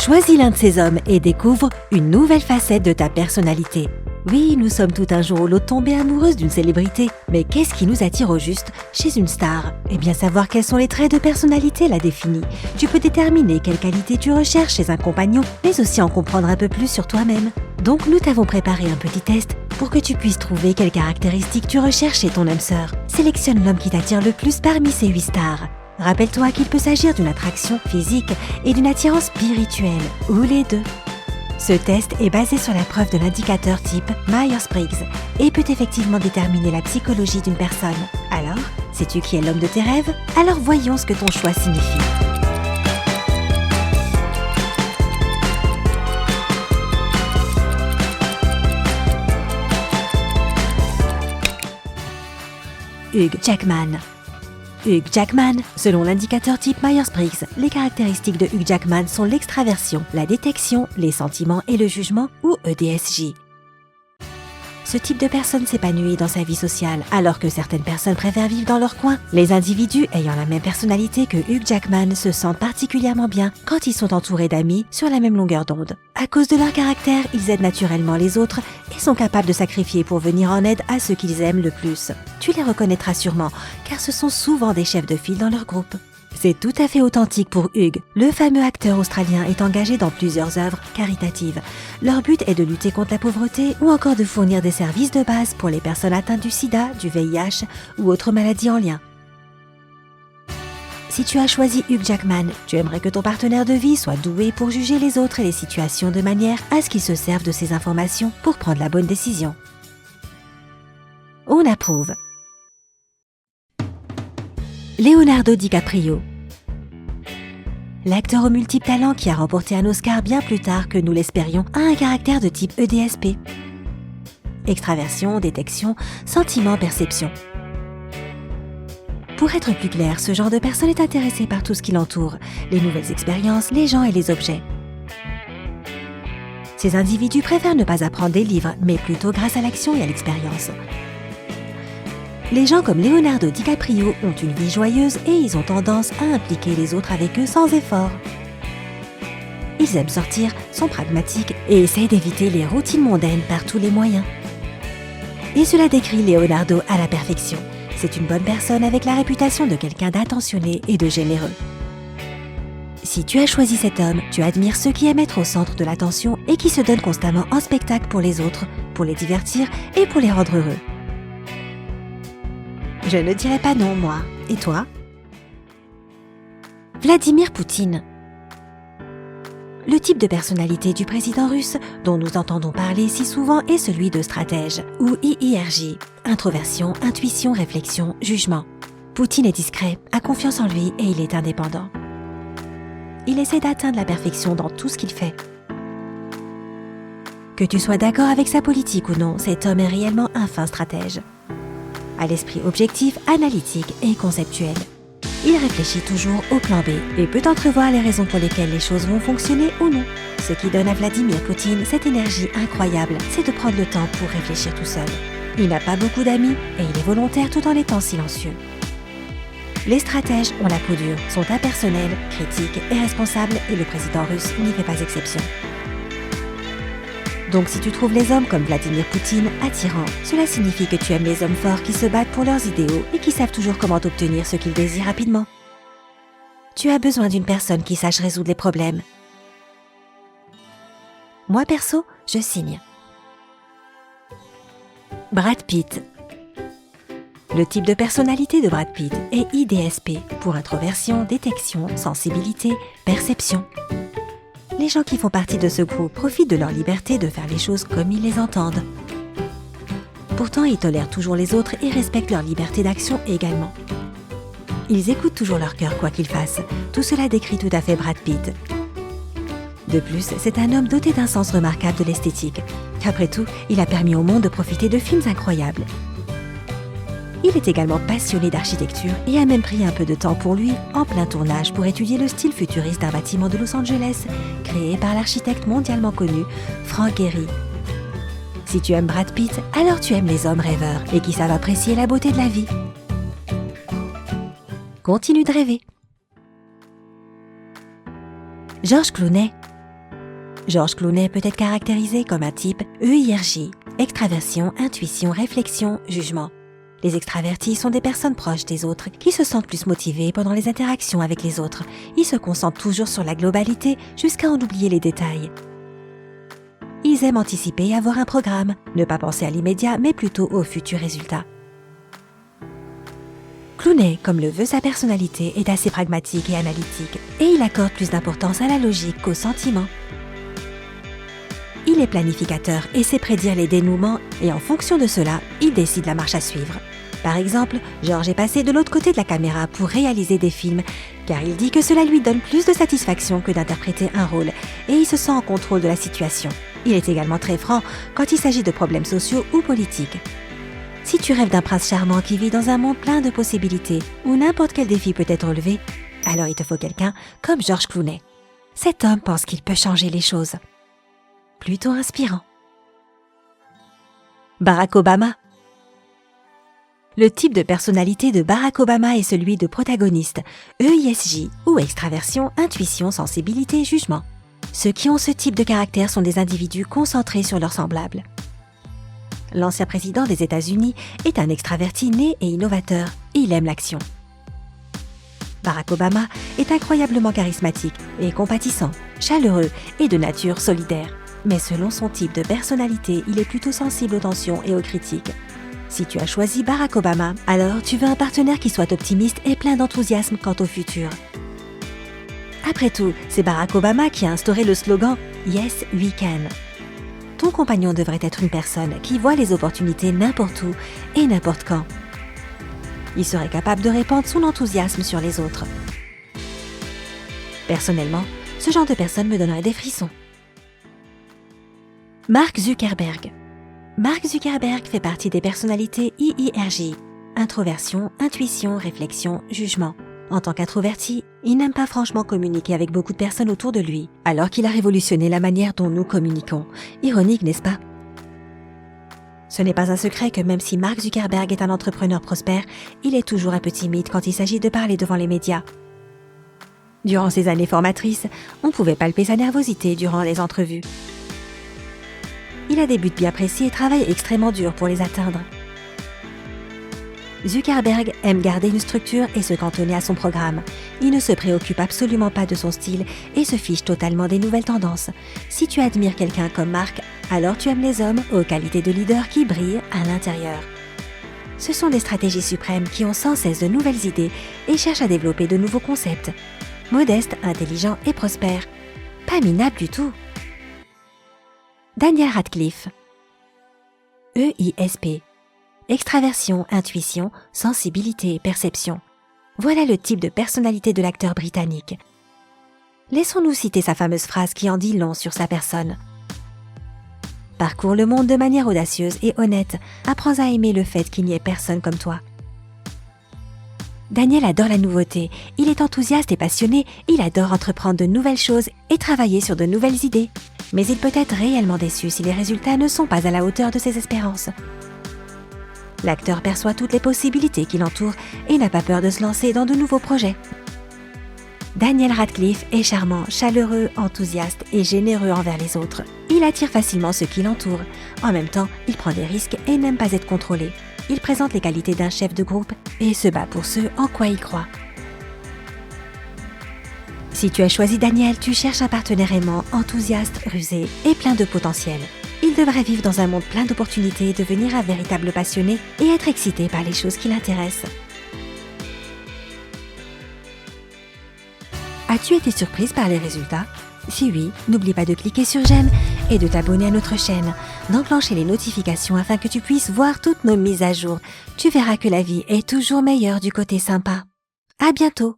Choisis l'un de ces hommes et découvre une nouvelle facette de ta personnalité. Oui, nous sommes tout un jour ou l'autre tombés amoureuses d'une célébrité, mais qu'est-ce qui nous attire au juste chez une star? Eh bien, savoir quels sont les traits de personnalité la définit. Tu peux déterminer quelles qualités tu recherches chez un compagnon, mais aussi en comprendre un peu plus sur toi-même. Donc, nous t'avons préparé un petit test pour que tu puisses trouver quelles caractéristiques tu recherches chez ton âme sœur. Sélectionne l'homme qui t'attire le plus parmi ces 8 stars. Rappelle-toi qu'il peut s'agir d'une attraction physique et d'une attirance spirituelle, ou les deux. Ce test est basé sur la preuve de l'indicateur type Myers-Briggs et peut effectivement déterminer la psychologie d'une personne. Alors, sais-tu qui est l'homme de tes rêves? Alors voyons ce que ton choix signifie. Hugh Jackman. Hugh Jackman, selon l'indicateur type Myers-Briggs, les caractéristiques de Hugh Jackman sont l'extraversion, la détection, les sentiments et le jugement, ou EDSJ. Ce type de personne s'épanouit dans sa vie sociale, alors que certaines personnes préfèrent vivre dans leur coin. Les individus ayant la même personnalité que Hugh Jackman se sentent particulièrement bien quand ils sont entourés d'amis sur la même longueur d'onde. À cause de leur caractère, ils aident naturellement les autres et sont capables de sacrifier pour venir en aide à ceux qu'ils aiment le plus. Tu les reconnaîtras sûrement, car ce sont souvent des chefs de file dans leur groupe. C'est tout à fait authentique pour Hugh. Le fameux acteur australien est engagé dans plusieurs œuvres caritatives. Leur but est de lutter contre la pauvreté ou encore de fournir des services de base pour les personnes atteintes du sida, du VIH ou autres maladies en lien. Si tu as choisi Hugh Jackman, tu aimerais que ton partenaire de vie soit doué pour juger les autres et les situations de manière à ce qu'il se serve de ces informations pour prendre la bonne décision. On approuve. Leonardo DiCaprio. L'acteur aux multiples talents qui a remporté un Oscar bien plus tard que nous l'espérions a un caractère de type EDSP. Extraversion, détection, sentiment, perception. Pour être plus clair, ce genre de personne est intéressé par tout ce qui l'entoure, les nouvelles expériences, les gens et les objets. Ces individus préfèrent ne pas apprendre des livres, mais plutôt grâce à l'action et à l'expérience. Les gens comme Leonardo DiCaprio ont une vie joyeuse et ils ont tendance à impliquer les autres avec eux sans effort. Ils aiment sortir, sont pragmatiques et essayent d'éviter les routines mondaines par tous les moyens. Et cela décrit Leonardo à la perfection. C'est une bonne personne avec la réputation de quelqu'un d'attentionné et de généreux. Si tu as choisi cet homme, tu admires ceux qui aiment être au centre de l'attention et qui se donnent constamment en spectacle pour les autres, pour les divertir et pour les rendre heureux. Je ne dirais pas non, moi. Et toi? Vladimir Poutine. Le type de personnalité du président russe dont nous entendons parler si souvent est celui de stratège, ou IIRJ, introversion, intuition, réflexion, jugement. Poutine est discret, a confiance en lui et il est indépendant. Il essaie d'atteindre la perfection dans tout ce qu'il fait. Que tu sois d'accord avec sa politique ou non, cet homme est réellement un fin stratège. À l'esprit objectif, analytique et conceptuel. Il réfléchit toujours au plan B et peut entrevoir les raisons pour lesquelles les choses vont fonctionner ou non. Ce qui donne à Vladimir Poutine cette énergie incroyable, c'est de prendre le temps pour réfléchir tout seul. Il n'a pas beaucoup d'amis et il est volontaire tout en étant silencieux. Les stratèges ont la peau dure, sont impersonnels, critiques et responsables et le président russe n'y fait pas exception. Donc si tu trouves les hommes comme Vladimir Poutine attirants, cela signifie que tu aimes les hommes forts qui se battent pour leurs idéaux et qui savent toujours comment obtenir ce qu'ils désirent rapidement. Tu as besoin d'une personne qui sache résoudre les problèmes. Moi perso, je signe. Brad Pitt. Le type de personnalité de Brad Pitt est IDSP pour introversion, détection, sensibilité, perception. Les gens qui font partie de ce groupe profitent de leur liberté de faire les choses comme ils les entendent. Pourtant, ils tolèrent toujours les autres et respectent leur liberté d'action également. Ils écoutent toujours leur cœur quoi qu'ils fassent. Tout cela décrit tout à fait Brad Pitt. De plus, c'est un homme doté d'un sens remarquable de l'esthétique. Après tout, il a permis au monde de profiter de films incroyables. Il est également passionné d'architecture et a même pris un peu de temps pour lui, en plein tournage, pour étudier le style futuriste d'un bâtiment de Los Angeles, créé par l'architecte mondialement connu, Frank Gehry. Si tu aimes Brad Pitt, alors tu aimes les hommes rêveurs et qui savent apprécier la beauté de la vie. Continue de rêver. George Clooney. Georges Clooney peut être caractérisé comme un type EIRJ, extraversion, intuition, réflexion, jugement. Les extravertis sont des personnes proches des autres qui se sentent plus motivés pendant les interactions avec les autres. Ils se concentrent toujours sur la globalité jusqu'à en oublier les détails. Ils aiment anticiper et avoir un programme, ne pas penser à l'immédiat mais plutôt au futur résultat. Clooney, comme le veut sa personnalité, est assez pragmatique et analytique et il accorde plus d'importance à la logique qu'au sentiment. Il est planificateur et sait prédire les dénouements et en fonction de cela, il décide la marche à suivre. Par exemple, Georges est passé de l'autre côté de la caméra pour réaliser des films car il dit que cela lui donne plus de satisfaction que d'interpréter un rôle et il se sent en contrôle de la situation. Il est également très franc quand il s'agit de problèmes sociaux ou politiques. Si tu rêves d'un prince charmant qui vit dans un monde plein de possibilités où n'importe quel défi peut être relevé, alors il te faut quelqu'un comme Georges Clooney. Cet homme pense qu'il peut changer les choses. Plutôt inspirant. Barack Obama. Le type de personnalité de Barack Obama est celui de protagoniste, EISJ ou extraversion, intuition, sensibilité, jugement. Ceux qui ont ce type de caractère sont des individus concentrés sur leurs semblables. L'ancien président des États-Unis est un extraverti né et innovateur, et il aime l'action. Barack Obama est incroyablement charismatique et compatissant, chaleureux et de nature solidaire. Mais selon son type de personnalité, il est plutôt sensible aux tensions et aux critiques. Si tu as choisi Barack Obama, alors tu veux un partenaire qui soit optimiste et plein d'enthousiasme quant au futur. Après tout, c'est Barack Obama qui a instauré le slogan « Yes, we can ». Ton compagnon devrait être une personne qui voit les opportunités n'importe où et n'importe quand. Il serait capable de répandre son enthousiasme sur les autres. Personnellement, ce genre de personne me donnerait des frissons. Mark Zuckerberg. Mark Zuckerberg fait partie des personnalités EIRJ, introversion, intuition, réflexion, jugement. En tant qu'introverti, il n'aime pas franchement communiquer avec beaucoup de personnes autour de lui, alors qu'il a révolutionné la manière dont nous communiquons. Ironique, n'est-ce pas? Ce n'est pas un secret que même si Mark Zuckerberg est un entrepreneur prospère, il est toujours un peu timide quand il s'agit de parler devant les médias. Durant ses années formatrices, on pouvait palper sa nervosité durant les entrevues. Il a des buts bien précis et travaille extrêmement dur pour les atteindre. Zuckerberg aime garder une structure et se cantonner à son programme. Il ne se préoccupe absolument pas de son style et se fiche totalement des nouvelles tendances. Si tu admires quelqu'un comme Mark, alors tu aimes les hommes aux qualités de leader qui brillent à l'intérieur. Ce sont des stratégies suprêmes qui ont sans cesse de nouvelles idées et cherchent à développer de nouveaux concepts. Modeste, intelligent et prospère. Pas minable du tout. Daniel Radcliffe. EISP. Extraversion, intuition, sensibilité, perception. Voilà le type de personnalité de l'acteur britannique. Laissons-nous citer sa fameuse phrase qui en dit long sur sa personne. Parcours le monde de manière audacieuse et honnête. Apprends à aimer le fait qu'il n'y ait personne comme toi. Daniel adore la nouveauté. Il est enthousiaste et passionné. Il adore entreprendre de nouvelles choses et travailler sur de nouvelles idées. Mais il peut être réellement déçu si les résultats ne sont pas à la hauteur de ses espérances. L'acteur perçoit toutes les possibilités qui l'entourent et n'a pas peur de se lancer dans de nouveaux projets. Daniel Radcliffe est charmant, chaleureux, enthousiaste et généreux envers les autres. Il attire facilement ceux qui l'entourent. En même temps, il prend des risques et n'aime pas être contrôlé. Il présente les qualités d'un chef de groupe et se bat pour ceux en quoi il croit. Si tu as choisi Daniel, tu cherches un partenaire aimant, enthousiaste, rusé et plein de potentiel. Il devrait vivre dans un monde plein d'opportunités, devenir un véritable passionné et être excité par les choses qui l'intéressent. As-tu été surprise par les résultats? Si oui, n'oublie pas de cliquer sur j'aime et de t'abonner à notre chaîne, d'enclencher les notifications afin que tu puisses voir toutes nos mises à jour. Tu verras que la vie est toujours meilleure du côté sympa. À bientôt!